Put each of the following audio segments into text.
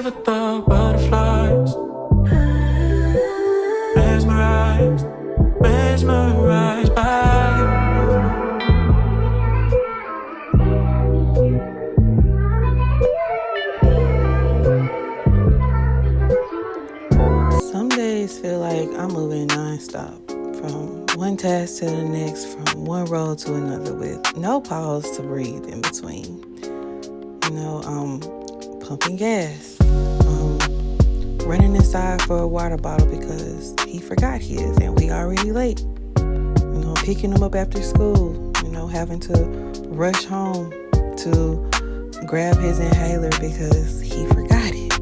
live with the butterflies. Mesmerized, mesmerized by you. Some days feel like I'm moving nonstop, from one task to the next, from one role to another, with no pause to breathe in between. Pumping gas, running inside for a water bottle because he forgot his and we already late. Picking him up after school, having to rush home to grab his inhaler because he forgot it.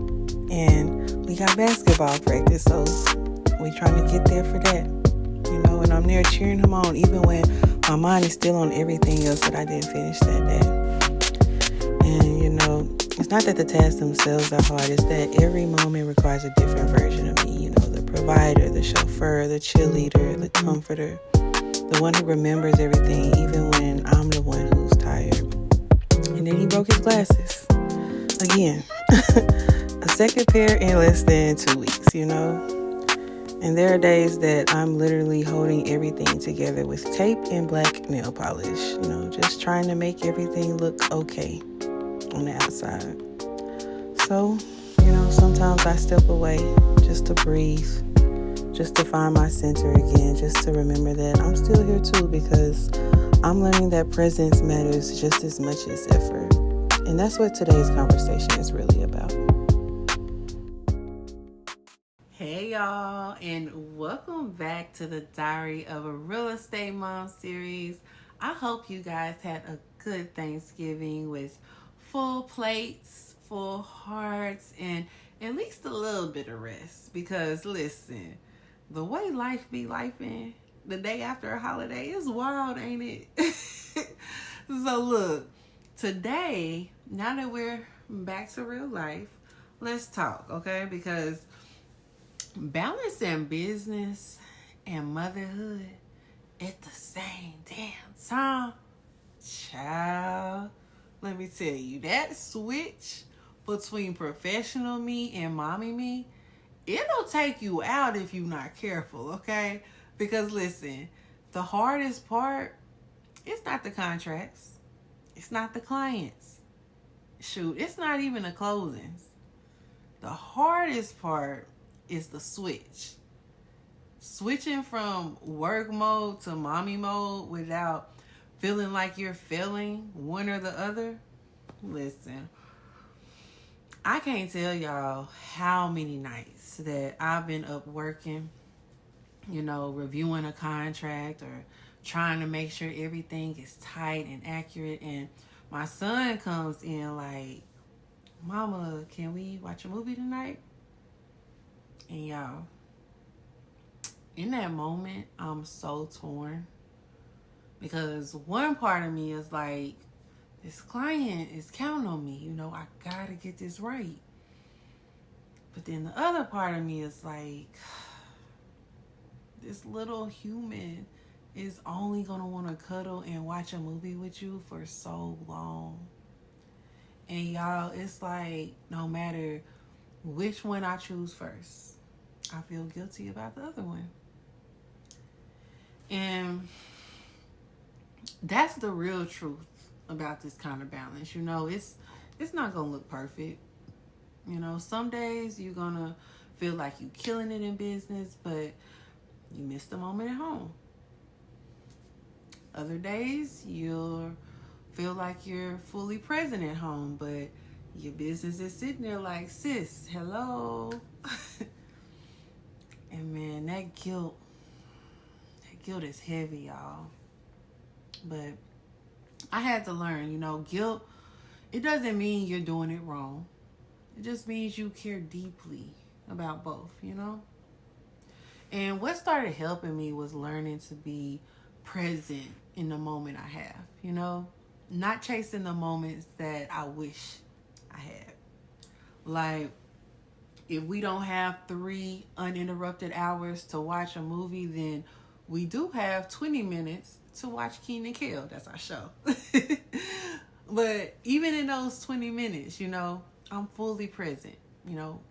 And we got basketball practice, so we trying to get there for that. And I'm there cheering him on, even when my mind is still on everything else that I didn't finish that day. And, it's not that the tasks themselves are hard, it's that every moment requires a different version of me. The provider, the chauffeur, the cheerleader, the comforter, the one who remembers everything, even when I'm the one who's tired. And then he broke his glasses. Again. A second pair in less than 2 weeks, And there are days that I'm literally holding everything together with tape and black nail polish, just trying to make everything look okay on the outside. So, sometimes I step away just to breathe, just to find my center again, just to remember that I'm still here too, because I'm learning that presence matters just as much as effort. And that's what today's conversation is really about. Hey y'all, and welcome back to the Diary of a Real Estate Mom series. I hope you guys had a good Thanksgiving with full plates, full hearts, and at least a little bit of rest. Because listen, the way life be lifing the day after a holiday is wild, ain't it? So look, today, now that we're back to real life, let's talk, okay? Because balancing business and motherhood at the same damn time, child, let me tell you, that switch between professional me and mommy me, it'll take you out if you're not careful, okay? Because listen, the hardest part, it's not the contracts, it's not the clients, shoot, it's not even the closings. The hardest part is the switch. Switching from work mode to mommy mode without feeling like you're failing one or the other. Listen, I can't tell y'all how many nights that I've been up working, reviewing a contract or trying to make sure everything is tight and accurate. And my son comes in like, "Mama, can we watch a movie tonight?" And y'all, in that moment, I'm so torn. Because one part of me is like, this client is counting on me. I gotta get this right. But then the other part of me is like, this little human is only gonna wanna cuddle and watch a movie with you for so long. And y'all, it's like, no matter which one I choose first, I feel guilty about the other one. And that's the real truth about this kind of balance. It's not gonna look perfect. Some days you're gonna feel like you're killing it in business, but you missed the moment at home. Other days you'll feel like you're fully present at home, but your business is sitting there like, sis, hello. And man, that guilt is heavy, y'all. But I had to learn, guilt, it doesn't mean you're doing it wrong. It just means you care deeply about both, And what started helping me was learning to be present in the moment I have, not chasing the moments that I wish I had. Like, if we don't have 3 uninterrupted hours to watch a movie, then we do have 20 minutes to watch Keen and Kel. That's our show. But even in those 20 minutes, I'm fully present.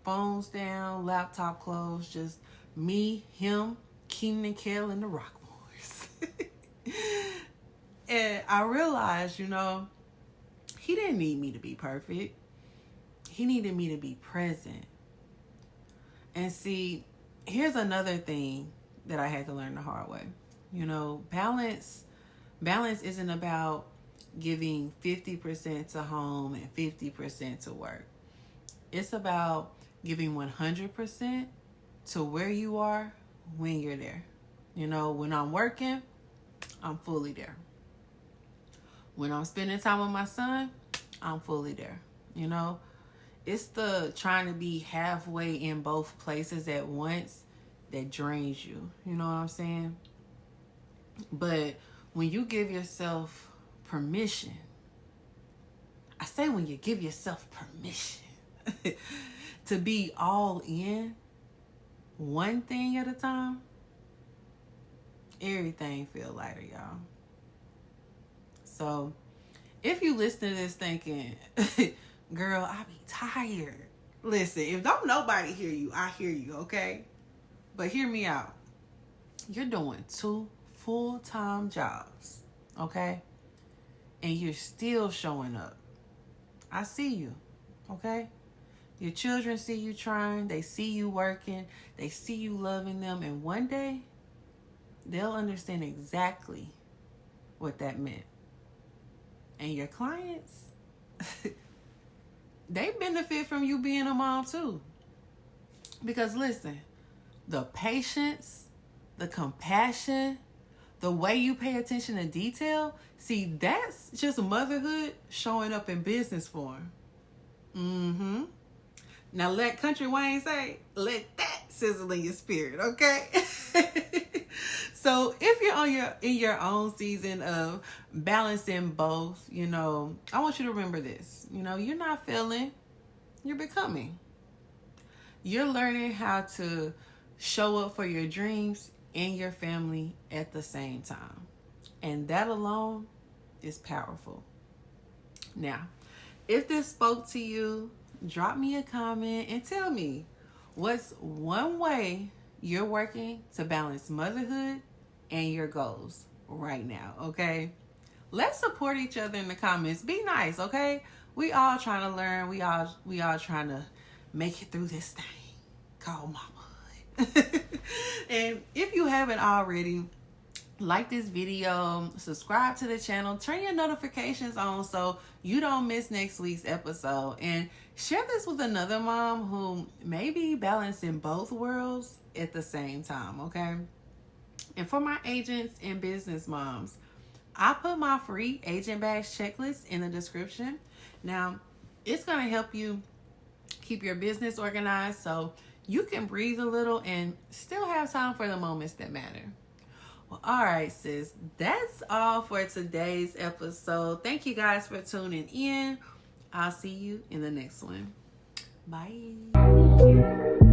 Phones down, laptop closed, just me, him, Keenan and Kel, and the Rock Boys. And I realized, he didn't need me to be perfect. He needed me to be present. And see, here's another thing that I had to learn the hard way. Balance isn't about giving 50% to home and 50% to work. It's about giving 100% to where you are when you're there. When I'm working, I'm fully there. When I'm spending time with my son, I'm fully there. It's the trying to be halfway in both places at once that drains you. You know what I'm saying? But when you give yourself permission, I say when you give yourself permission to be all in one thing at a time, everything feel lighter, y'all. So if you listen to this thinking, girl, I be tired. Listen, if don't nobody hear you, I hear you, okay? But hear me out. You're doing 2 full-time jobs, okay? And you're still showing up. I see you, okay? Your children see you trying. They see you working. They see you loving them. And one day, they'll understand exactly what that meant. And your clients, they benefit from you being a mom too. Because listen, the patience, the compassion, the way you pay attention to detail, see, that's just motherhood showing up in business form. Now let Country Wayne say, let that sizzle in your spirit, okay? So if you're in your own season of balancing both, I want you to remember this. You're not failing, you're becoming. You're learning how to show up for your dreams and your family at the same time. And that alone is powerful. Now, if this spoke to you, drop me a comment and tell me what's one way you're working to balance motherhood and your goals right now, okay? Let's support each other in the comments. Be nice, okay? We all trying to learn. We all trying to make it through this thing called mamahood. And if you haven't already, like this video, subscribe to the channel, turn your notifications on so you don't miss next week's episode, and share this with another mom who may be balancing both worlds at the same time, okay? And for my agents and business moms, I put my free agent badge checklist in the description. Now, it's going to help you keep your business organized so you can breathe a little and still have time for the moments that matter. Well, all right, sis. That's all for today's episode. Thank you guys for tuning in. I'll see you in the next one. Bye.